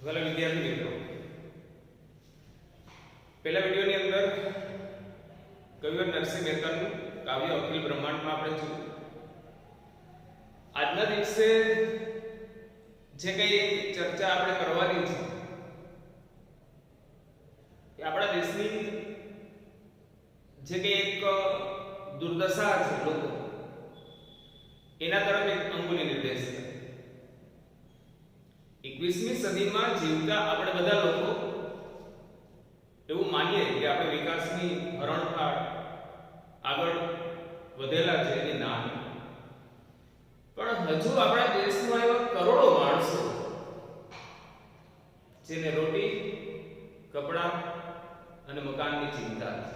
Hello विद्यार्थी मित्रों, पहला वीडियो ની અંદર કવિવર નરસિંહ મહેતાનું કાવ્ય અખિલ બ્રહ્માંડમાં આપણે જોયું। આજના દિવસે જે કઈ ચર્ચા આપણે કરવાની છે એ આપણા દેશની જે કઈ એક દુર્દશા છે લોકો એના તરફ એક અંગુલી નિર્દેશ છે। 21મી સદીમાં જીવતા આપણે બધા લોકો એવું માનીએ કે આપણે વિકાસની હરણફાળ આગળ વધેલા છે એની ના, પણ હજુ આપણા દેશમાં એવા કરોડો માણસો જેને રોટી, કપડા અને મકાનની ચિંતા છે।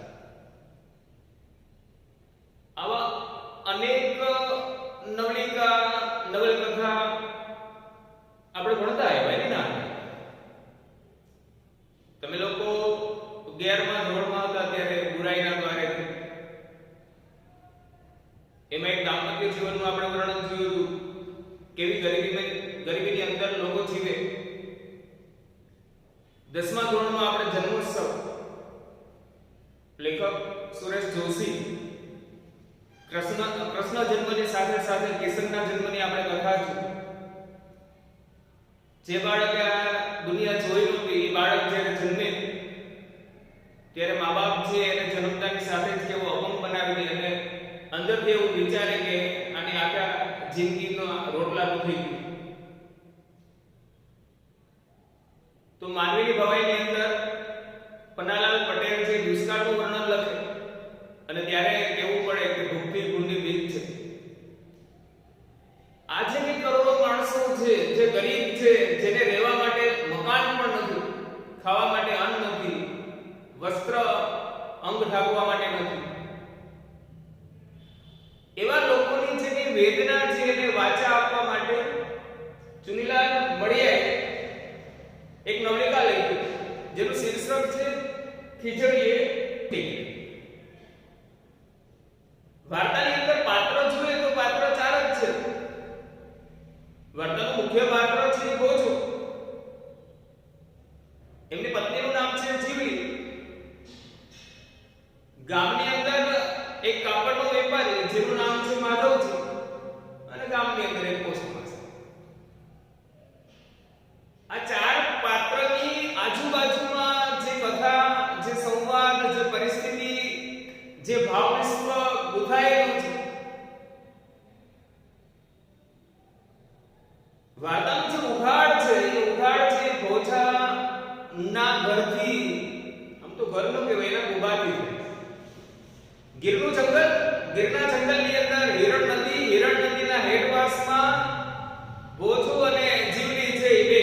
આવા અનેક નવલકથા આપણે ભણતા આવ્યા એની ના। તમે લોકો 11મા ધોરણમાં હતા ત્યારે બુરાઈના દ્વારે એમાં એક દાંપત્ય જીવનનું આપણે વર્ણન જોયું હતું, કેવી ગરીબીની અંદર લોકો જીવે। 10મા ધોરણમાં આપણે જન્મોત્સવ, લેખક સુરેશ જોશી કૃષ્ણ જન્મની સાથે સાથે કિશનના જન્મની આપણે કથા જોઈ। જે બાળકે આ દુનિયા જોઈ નહોતી એ બાળક જ્યારે જન્મે ત્યારે મા બાપ છે એને જન્મતાની સાથે જ કેવો અપંગ બનાવી દે અને અંદરથી એવું વિચારે કે આની આખા જિંદગીનો રોટલા નથી ગયું। તો માનવીની ભવાઈની અંદર પન્નાલાલ પટેલ જે દુષ્કાળનું વર્ણન લખે અને ત્યારે કેવું પડે કે ભૂખથી ભૂંડી બીજ છે। આજે કે કરોડો માણસો છે જે ગરીબ છે, જેને રહેવા માટે મકાન પણ નથી, ખાવા માટે અન્ન નથી, વસ્ત્ર અંગ ઢાંકવા માટે નથી, એવા લોકોની જે વેદના છે એને વાચા આપવા માટે ચુનીલાલ મળિયાએ એક નવલિકા લખી જેનું શીર્ષક છે ખીજડીએ ટીકી। વાર્તાની અંદર પાત્ર જોઈએ તો પાત્ર ચાર જ છે। વાર્તાનું મુખ્ય પાત્ર છે ભોજો, એમની પત્નીનું નામ છે જીવલી। ગામની અંદર એક કાપડનો વેપારી જેનું નામ છે માધવજી અને ગામની અંદર એક પોસ્ટ માસ્ટર। આ ચાર પાત્રની આજુબાજુમાં જે કથા, જે સંવાદ, જે પરિસ્થિતિ, જે ભાવ વિશ્વ ગુંથાયેલું છે, વાર્તાનું જે ઉઘાડ છે એ ઉઘાડ છે ભોજા ના ઘરથી, આમ તો ઘર નો કહેવાય, એના ઉભાથી છે। ગીરના જંગલની અંદર હિરણ નદીના હેડવાસમાં ભોજો અને જીવલી છે એ બે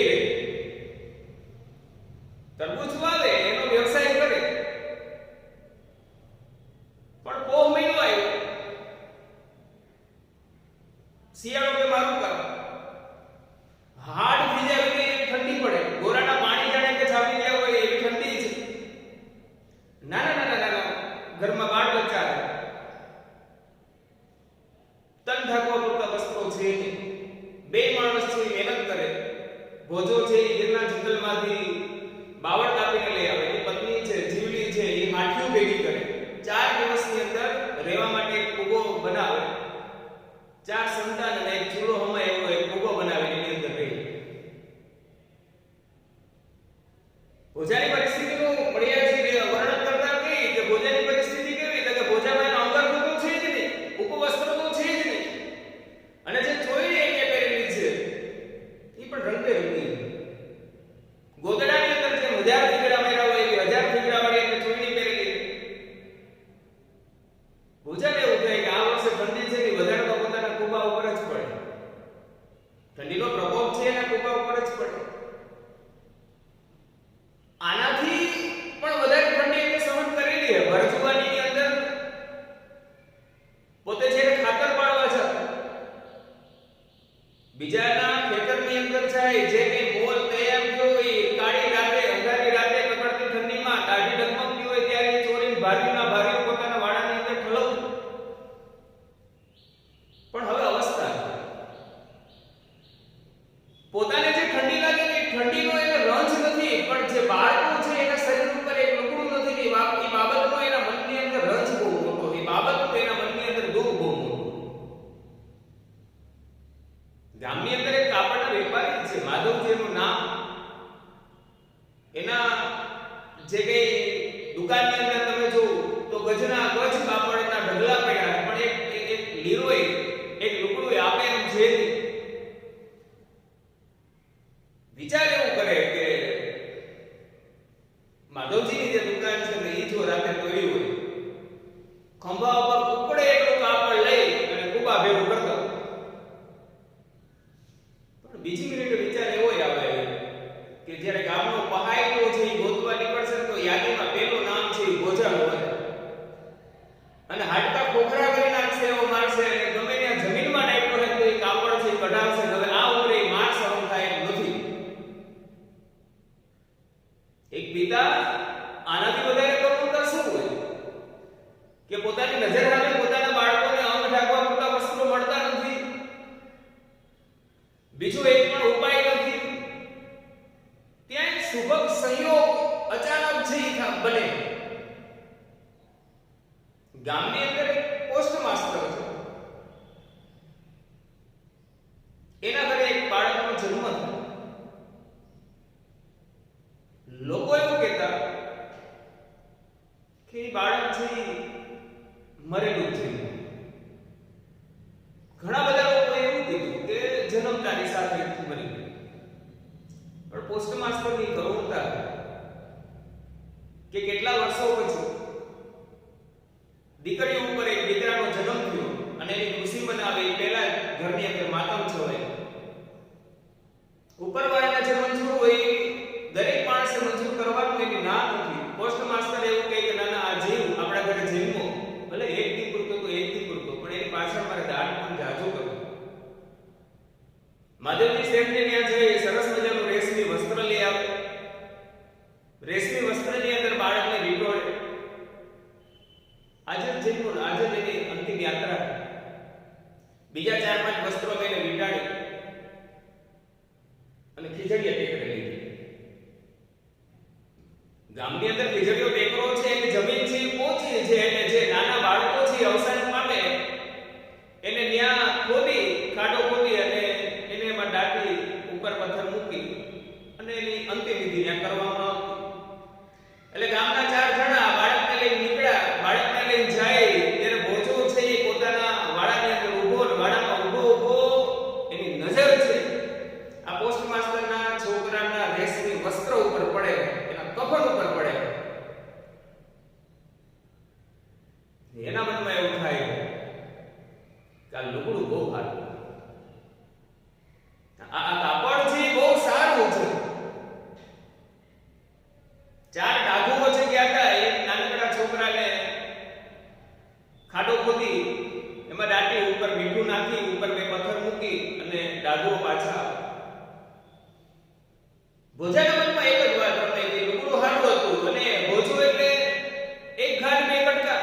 તરબૂચ વાવે, એનો વ્યવસાય કરે। પણ પોહ મહિનો આવ્યો, શિયાળો કે મારું કામ, હાડ થીજાવી ગઈ એવી ઠંડી પડે, ગોરાના પાણી જાણે કે છાપી ગયા હોય એવી ઠંડી છે। નાના ઘરમાં બાળ બચ્ચા છે, તન ઢાંકવા પૂરતા વસ્ત્રો છે, બે માણસ છે મહેનત કરે। ભોજો છે એ ગીરના જંગલમાંથી બાવળ કાપીને લઈ આવે, એની પત્ની છે જીવલી છે એ માઠીઓ ભેગી કરે, 4 દિવસની અંદર રહેવા માટે એક કૂબો બનાવે, 4 સંતાન અને એક ચૂલો હમાય એવો એક કૂબો બનાવે, એની અંદર રહે। ભોજાની પરિસ્થિતિનું મળિયાજી વર્ણન કરતા કહી કે ભોજાની પરિસ્થિતિ કેવી, તો કે ભોજામાં એનો અંગરખો તો છે જ નહીં, ઉપવસ્ત્ર તો છે જ નહીં, અને જે ચોયડી એને પહેરેલી છે એ પણ રંગબેરંગી। ગોદડાની અંદર જે 1000 ફીગડા માર્યા હોય એવી 1000 ફીગડા વાળી એને ચોયડી પહેરેલી। ભોજાને એવું થાય કે આ વર્ષે ઠંડી છે કે વધારે તો પોતાના કુબા ઉપર જ પડે, ઠંડીનો પ્રકોપ છે એના કુબા ઉપર જ પડે। આનાથી પણ વધારે ઠંડી એને સહન કરેલી છે। ભરજુવાનીની અંદર પોતે જે ખાતર પાડવા છે, બીજાના ખેતરની અંદર જાય, જે કે મોલ તૈયાર થયો હોય કાળી રાતે, અંધારી રાતે કકડતી ઠંડીમાં દાઢી ડગમગતી હોય ત્યારે એ ચોરીને ભારીના ભારીઓ પોતાના વાડાની અંદર ઠલવતું। પણ હવે અવસ્થા પોતાને જે ઠંડી લાગે ને ઠંડીનો એને રંજ ગામની અંદર એક કાપડના વેપારી છે માધવજી એનું નામ. એના જે કઈ દુકાનની અંદર તમે જો તો ગજના ગજ કાપડના ઢગલા પડ્યા, પણ એક લીરોય એક લુગડું આપે એમ છે. વિચાર એવું કરે કે માધવજીની જે દુકાન છે ને એ જો રાતે તોડી હોય, ખંભા ઉપર ઉપડે એટલું કાપડ લઈ અને કુબા ભેગું કરતો. પણ બીજી મિનિટે વિચાર એવો આવે કે જ્યારે ગામનો પહાયલો છે એ ગોતવા નીકળશે તો યાદીમાં પહેલું નામ છે એ ગોજાનો હોય, અને હાડકા ખોખરા કરી નાખશે એવો મારશે, અને ગમે ત્યાં જમીનમાં નાખ્યો હોય તો એ કાપડ છે એ કઢાવશે. હવે આ ઉંમરે માર સહન થાય એમ નથી. એક પિતા આનાથી વધારે કરુણતા શું હોય કે પોતાની નજર સામે પોતાના બાળકોને અંગ ઢાંકવા પૂરતા વસ્ત્રો મળતા નથી, બીજો એક પણ ઉપાય નથી. ત્યાં એક શુભક સંયોગ અચાનક છે બને. ગામની અંદર એક પોસ્ટ માસ્ટર છે, એના ઘરે એક બાળકનો જન્મ થયો. લોકો એવું કહેતા કે બાળક છે મરેલું છે. ઘણા બધા લોકો એવું કીધું કે જન્મતાની સાથે મરી ગયું. પણ પોસ્ટ માસ્ટરની કરુણતા કે કેટલા વર્ષો પછી દીકરી ઉપર એક દીકરાનો જન્મ થયો અને એની ખુશી મનાવે એ પહેલા ઘરની અંદર માતમ છવાય. ઉપરવાળાના જે મંજૂર હોય દરેક માણસે મંજૂર કરવાનું એની ના નથી. પોસ્ટ માસ્ટર એવું કહે કે ના ના આ જીવ આપણા ઘરે જન્મો, ભલે એક દી પૂરતો તો એક દી પૂરતો, પણ એની પાછળ મારે દાન પણ જાજુ કરવું. માધવજી શેઠને ત્યાં જઈ સરસ મજાનું રેશમી વસ્ત્ર લઈ આવે. રેશમી વસ્ત્રની અંદર બાળકને વીંટોળે. આજે જન્મો, આજે એની અંતિમ યાત્રા. બીજા 4-5 વસ્ત્રો એને વીંટાડી અને ખીજડીયા ટેકરે લીધી. ગામની અંદર ખીજડીયો ટેકરો છે એની જમીન છે પોચી છે, એટલે જે નાના બાળકો છે અવસાન પામે એને ત્યાં ખોદી ખાડો ખોદી અને એને એમાં દાટી ઉપર પથ્થર મૂકી અને એની અંતિમ વિધિ ત્યાં કરવામાં આવતી. એટલે ગામના 4 જણા બાળકને લઈને નીકળ્યા. બાળકને લઈને જાય ત્યારે ભોજો છે એ પોતાના વાડાની અંદર ઊભો, વાડામાં ઊભો એની નજર છે આ પોસ્ટ માસ્ટરના છોકરાના રેશમી વસ્ત્ર ઉપર પડે, એના કફન ઉપર પડે. એના મનમાં એવું થાય કે આ લુગડું બહુ સારું, આ કાપડ છે બહુ સારું છે. 4 ડાઘુઓ છે ગયા હતા. એક નાનકડા છોકરાને ખાડો ખોદી એમાં દાટી ઉપર મીઠું નાખી ઉપર 2 પથ્થર મૂકી અને ડાઘુઓ પાછા. ભોજાના મનમાં એક જ વાત હતી કે લુગડું સારું હતું અને ભોજો એટલે એક ઘાટ 2 કટકા.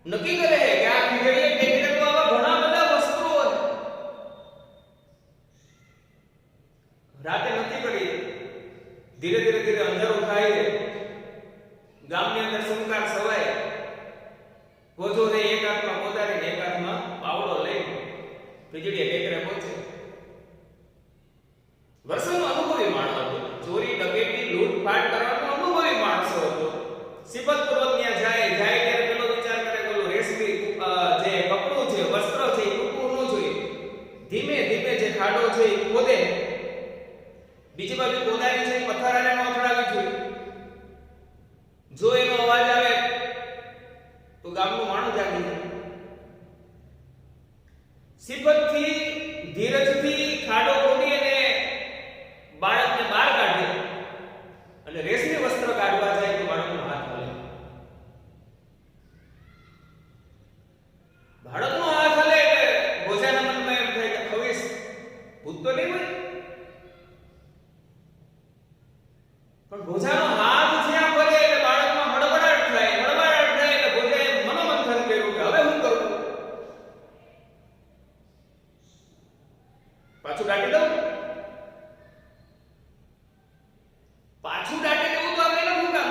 નક્કી કરે કે આ ખીજડીએ ટેકરે તો આવા ઘણા બધા વસ્ત્રો હોય. રાતે નક્કી કરી, ધીરે ધીરે અંધારું થાય. ગામની અંદર સુમકાર સવાય. ભોજો ને એક હાથમાં કોદારી ને એક હાથમાં પાવડો લઈ ખીજડીએ ટેકરે પહોંચે. વર્ષોનો અનુભવી માણસ હતો. ચોરી ડકેટી લૂંટફાટ કરવાનો અનુભવી માણસ હતો. સિફતપૂર્વક ત્યાં જાય ત્યારે પેલો વિચાર કરે કે ઓલું રેશમી જે કપડું છે વસ્ત્ર છે એ તૂટવું ન જોઈએ. ધીમે ધીમે જે ખાડો છે એ ખોદે. બીજી બાજુ કોદારી છે પથ્થરાને ન અથડાવી જોઈએ. જો એનો અવાજ આવે તો ગામનું માણસ જાગી જાય. સિફતથી ધીરજથી ખાડો ખોદી અને બાળકને બહાર કાઢે અને રેશમી વસ્ત્ર કાઢવા જાય તો બાળકનો હાથ હલે. બાળકનો હાથ હલે એટલે ભોજાના મનમાં એમ થાય કે ખવીસ ભૂત તો નહીં હોય. પણ ભોજાનો હાથ જ્યાં ફરે એટલે બાળકમાં હડબડાટ થાય એટલે ભોજાએ મનોમંથન કર્યું કે હવે હું કરું? પાછું દાટી દઉં? પાછું દાટી દેવું તો અમે શું કામ?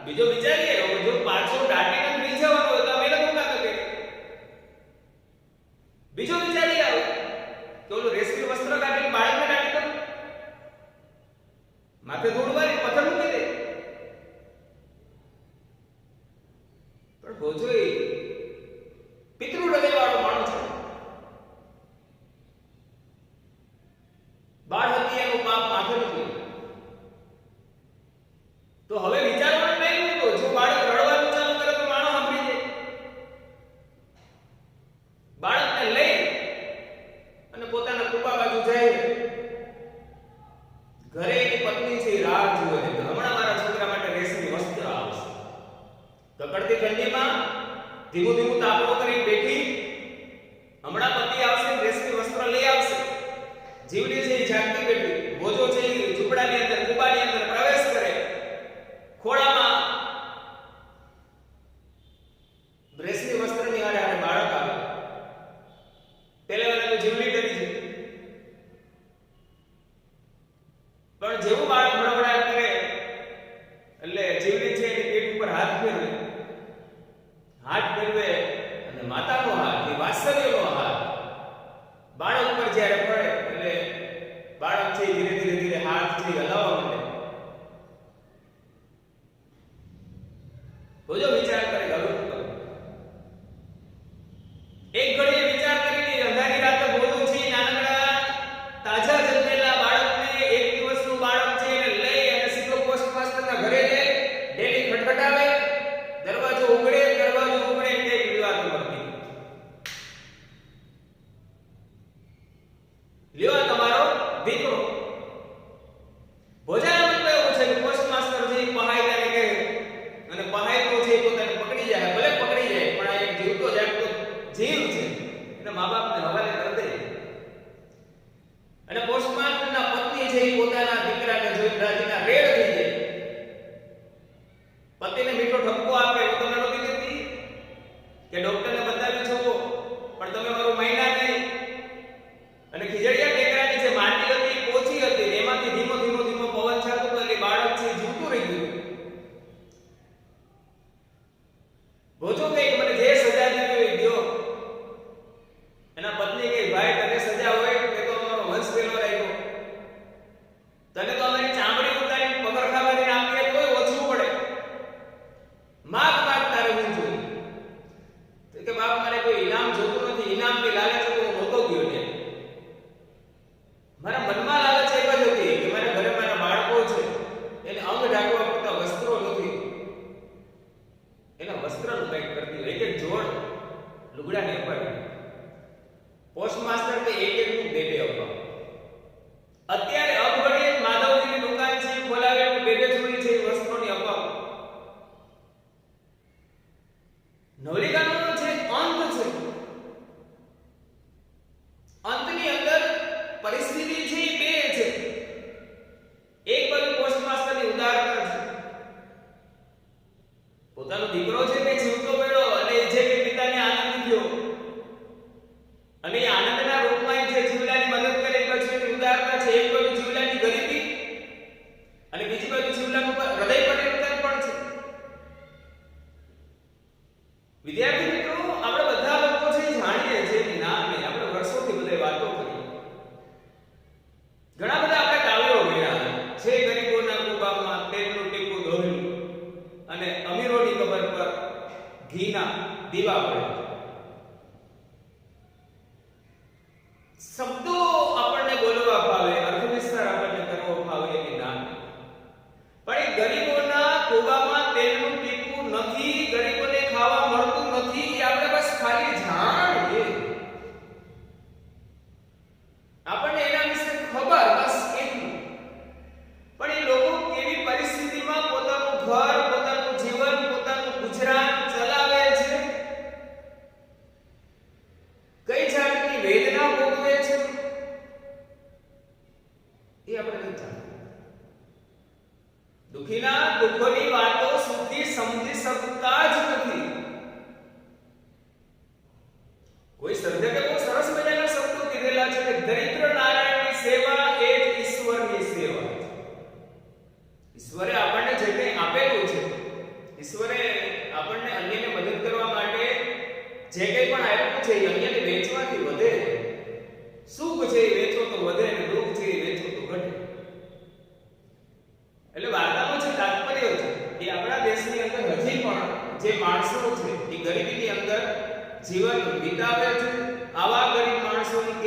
બીજો વિચારીએ, જો પાછું દાટીને ફ્રી જવાનું હોય તો અમે શું કામ કરીએ? બીજો વિચાર એ આવે કે ઓલું રેશમી વસ્ત્ર કાઢીને બાળકને નાખી દો, માથે ધૂળ વાળી પથ્થર મૂકી દે. પણ ભોજો એ પિતૃ હૃદય વાળો માણસ છે. બાળ હત્યાનું પાપ માથે મૂક્યું. તો હવે વિચારવાનું નહીં તો જો બાળક રડવાનું ચાલુ કરે તો માણસ સાંભળી જાય. બાળકને લઈ અને પોતાના કુપા બાજુ જાય. ઘરે એની પત્ની છે રાહ જુએ છે હમણાં મારા છોકરા માટે રેશમી વસ્ત્ર આવશે. કકડતી ઠંડીમાં ધીમું ધીમું તાપણો કરી બેઠી, હમણાં પતિ આવશે રેશમી વસ્ત્ર લઈ આવશે. જીવડી છે એ જાગતી બેઠી, ભોજો છે એ ઝૂંપડાની અંદર કુબાની અંદર પ્રવેશ કરે. ખોળામાં રેશમી વસ્ત્રની હારે હારે બાળક આવે. પહેલા તો જીવડી કરી છે, પણ જેવું બાળક ભણવડા કરે એટલે જીવડી છે એની પેટ ઉપર હાથ ફેરવે. હાથ ફેરવે અને માતાનો હાથ, એ વાત્સલ્યનો હાથ બાળક ઉપર જ્યારે પડે એટલે બાળક છે ધીરે ધીરે ધીરે હાથ છે હલાવવા માંડે. ભોજો વિચાર કરે હવે એક ઘડીએ વિચાર કરીને અંધારી રાતે ભોજો છે નાનકડા તાજા જન્મેલા બાળકને, એક દિવસનું બાળક છે એને લઈ અને સીધો પોસ્ટ માસ્ટરના ઘરે જાય. ડેલી ખટખટાવે, દરવાજો ઉઘડે એટલે એક વિવાદ કરતી, લ્યો તમારો દીકરો. ભોજાના મતલબ એવું છે કે પોસ્ટ માસ્ટર છે પહાઈદાને કહે અને પહાઈતો છે પોતાને પકડી જાય. ભલે પકડી જાય પણ આ એક જીવતો જાગતો જીવ છે, એના મા બાપને હવાલે કરી દે. અને પોસ્ટ માસ્ટરના પત્ની છે એ પોતાના દીકરાને જોઈને રાજીના રેડ થઈ જાય. પતિને મીઠો ઠપકો આપે, હું તમને નહોતી કહેતી કે ડોક્ટરને બતાવી છો પણ તમે મારું માયના નહીં. અને ખીજડીયા ટેકરાની જે માટી હતી પોચી હતી, એમાંથી ધીમો ધીમો ધીમો પવન છાતો તો એટલે બાળક છે જીવતું રહી ગયું. ભોજો કહે મને જે સજા દીધી હોય દ્યો. એના પત્ની કહે ભાઈ તને સજા હોય કે તો અમારો વંશ પેલો રાખ્યો, તને તો અમારી ચામડી ઉતારીને પગરખા કરીને આપીએ તોય ઓછું પડે. માગ તારે હું જોઈએ. તો કે બાપ મારે કોઈ ઇનામ જોતું નથી, ઇનામ કે લાલચ તો હું નહોતો ગયો ને. મારા મનમાં લાલચ એક જ હતી કે મારા ઘરે મારા બાળકો છે એને અંગ ઢાંકવા પૂરતા વસ્ત્રો નથી. એના વસ્ત્રનું કંઈક કરતી હોય, એક એક જોડ લુગડાને અપાવી. પોસ્ટ માસ્ટર કે એક એકનું બે બે અપાવ. અત્યારે અબઘડીએ માધવજીની દુકાન છે બોલાવે બે બે જોડી છે વસ્ત્રોની અપાવ. નવલિકાનો છે અંત છે, અંતની અંદર પરિસ્થિતિ છે બે છે. એક બાજુ પોસ્ટ માસ્ટરની ઉદારતા છે, પોતાનો દીકરો છે તે જીવતો મળ્યો અને જે કે પિતાને આનંદ થયો અને એ આનંદના રૂપમાં જે જીવલાની મદદ કરે પછી એની ઉદારતા છે. એક બાજુ જીવલાની ગરીબી અને બીજી બાજુ જીવલાનું હૃદય પરિવર્તન પણ છે. વિદ્યાર્થી મિત્રો આપણે બધા લોકો છે જાણીએ છીએ કે ના નહીં, આપણે વર્ષોથી બધી વાતો કરી, ઘણા બધા આપણે કાવ્યો ગયા છે. ગરીબોના કુબામાં તેલનું ટીપું દોહ્યું અને અમીરોની કબર પર ઘીના દીવા પડે. શબ્દો આપણને બોલવા ફાવે, અર્થ વિસ્તાર આપણને કરવો ફાવે કે ના, પણ એ ગરીબોના કુબામાં તેલનું ટીપું નથી, ગરીબોને ખાવા મળતું નથી, એ આપણે બસ ખાલી જાણીએ, આપણને એના વિશે ખબર બસ એટલું. પણ એ લોકો કેવી પરિસ્થિતિમાં પોતાનું ઘર, પોતાનું જીવન, પોતાનું ગુજરાન ચલાવે છે, કઈ જાતની વેદના ભોગવે છે એ આપણે નથી જાણતા. દુખીના દુઃખોની વાતો સુધી સમજી શકતા જ નથી. કોઈ સર્જકે બહુ સરસ મજાના શબ્દો કીધેલા છે કે દરિદ્ર નારાયણની સેવા એ જ ઈશ્વરની સેવા. ઈશ્વરે આપણને જે કંઈ આપેલું છે, ઈશ્વરે આપણને અન્યને મદદ કરવા માટે જે કંઈ પણ આપ્યું છે એ અન્યને વેચવાથી વધે.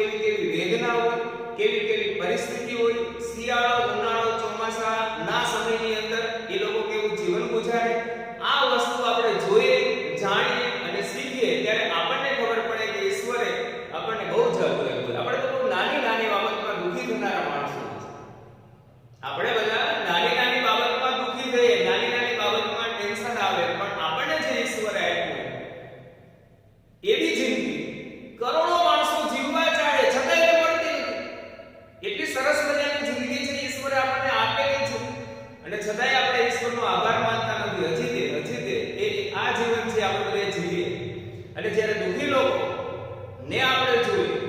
કેવી કેવી વેદના હોય, કેવી કેવી પરિસ્થિતિ હોય, શિયાળો ઉનાળો ચોમાસા ના સમયની અંદર એ લોકો કેવું જીવન ગુજારે, આ વસ્તુ આપણે જોઈએ જાણીએ અને શીખીએ ત્યારે આપણને ખબર પડે કે ઈશ્વરે આપણને બહુ જ આપ્યું છે. આપણે તો બહુ નાની નાની બાબતમાં દુઃખી થનારા માણસો છીએ. આપણે બધા નાની નાની બાબતમાં દુઃખી થઈએ, નાની નાની બાબતમાં ટેન્શન આવે, પણ આપણને જે ઈશ્વરે આપ્યું એવી જિંદગી કરોડો માણસો જીવવા ચાહે છતાંય એ મળતી નથી. એટલી સરસ મજાની જિંદગી છે ઈશ્વરે આપણને આપેલી છે અને છતાંય આપણે ઈશ્વરનો આભાર માનતા નથી. હજી તે આ જીવન છે આપણે બધે જીવીએ અને જ્યારે દુઃખી લોકો ને આપણે જોઈએ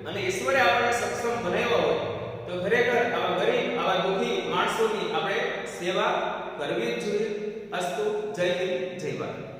અને ઈશ્વરે આપણને સક્ષમ બનાવ્યા હોય તો ખરેખર આવા ગરીબ આવા દુઃખી માણસોની આપણે સેવા કરવી જ જોઈએ. અસ્તુ. જય હિન્દ, જય ભારત.